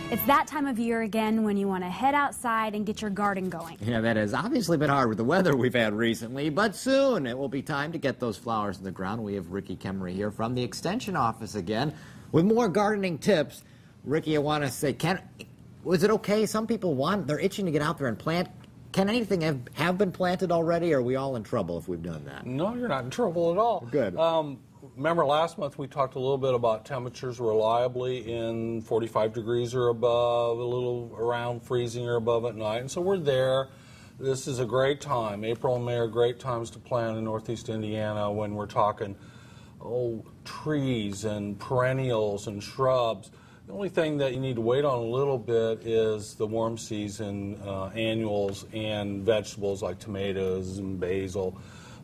It's that time of year again when you want to head outside and get your garden going. Yeah, that has obviously been hard with the weather we've had recently, but soon it will be time to get those flowers in the ground. We have Ricky Kemery here from the Extension office again with more gardening tips. Ricky, I want to say, was it okay? Some people they're itching to get out there and plant. Can anything have been planted already, or are we all in trouble if we've done that? No, you're not in trouble at all. Good. Remember last month we talked a little bit about temperatures reliably in 45 degrees or above, a little around freezing or above at night, and so we're there. This is a great time. April and May are great times to plant in Northeast Indiana when we're talking trees and perennials and shrubs. The only thing that you need to wait on a little bit is the warm season annuals and vegetables like tomatoes and basil.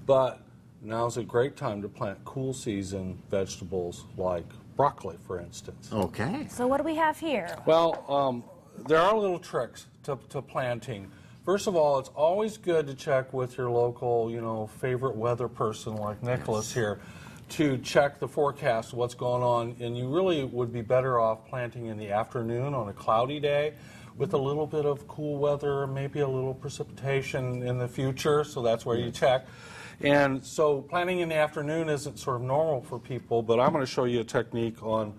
But now's a great time to plant cool season vegetables like broccoli, for instance. Okay. So what do we have here? Well, there are little tricks to planting. First of all, it's always good to check with your local, favorite weather person like Nicholas here to check the forecast, what's going on, and you really would be better off planting in the afternoon on a cloudy day with a little bit of cool weather, maybe a little precipitation in the future, so that's where you check. And so planting in the afternoon isn't sort of normal for people, but I'm going to show you a technique on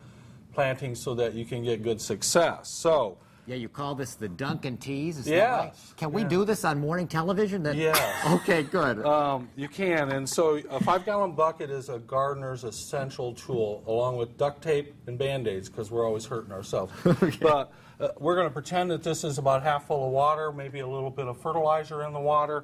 planting so that you can get good success. So, yeah, you call this the Duncan tease, is yes, that right? Can we do this on morning television? Yes. Okay, good. You can, and so a 5-gallon bucket is a gardener's essential tool, along with duct tape and Band-Aids, because we're always hurting ourselves. Okay. But we're going to pretend that this is about half full of water, maybe a little bit of fertilizer in the water.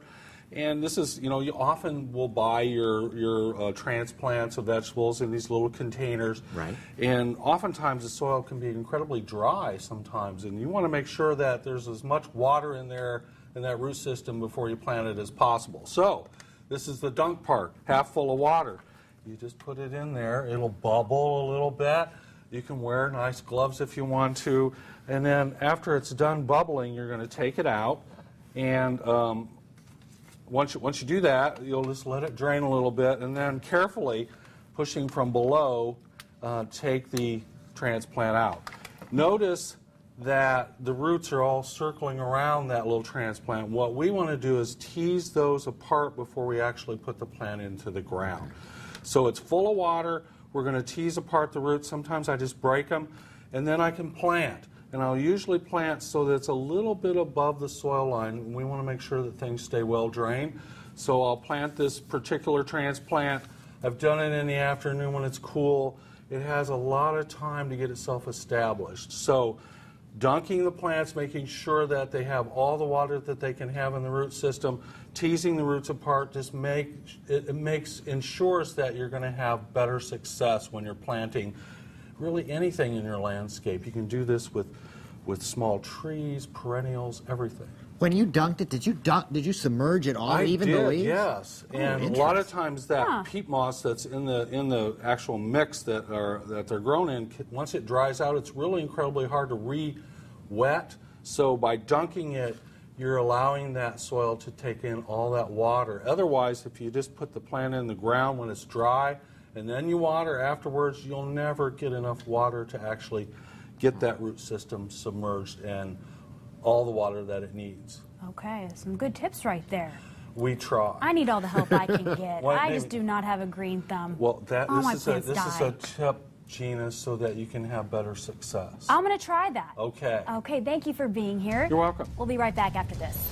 And this is, you often will buy your transplants of vegetables in these little containers. Right. And oftentimes the soil can be incredibly dry sometimes, and you want to make sure that there's as much water in there in that root system before you plant it as possible. So this is the dunk part, half full of water. You just put it in there. It'll bubble a little bit. You can wear nice gloves if you want to. And then after it's done bubbling, you're going to take it out, and once you do that, you'll just let it drain a little bit, and then carefully, pushing from below, take the transplant out. Notice that the roots are all circling around that little transplant. What we want to do is tease those apart before we actually put the plant into the ground. So it's full of water. We're going to tease apart the roots. Sometimes I just break them, and then I can plant. And I'll usually plant so that it's a little bit above the soil line. We want to make sure that things stay well drained. So I'll plant this particular transplant. I've done it in the afternoon when it's cool. It has a lot of time to get itself established. So dunking the plants, making sure that they have all the water that they can have in the root system, teasing the roots apart, just ensures that you're going to have better success when you're planting really anything in your landscape. You can do this with small trees, perennials, everything. When you dunked it, did you submerge it all, even the leaves? Yes. And a lot of times that peat moss that's in the actual mix that they're grown in, once it dries out, it's really incredibly hard to re-wet. So by dunking it, you're allowing that soil to take in all that water. Otherwise, if you just put the plant in the ground when it's dry, and then you water afterwards, you'll never get enough water to actually get that root system submerged and all the water that it needs. Okay, some good tips right there. We try. I need all the help I can get. I just do not have a green thumb. Well, this is a tip, Gina, so that you can have better success. I'm going to try that. Okay. Okay, thank you for being here. You're welcome. We'll be right back after this.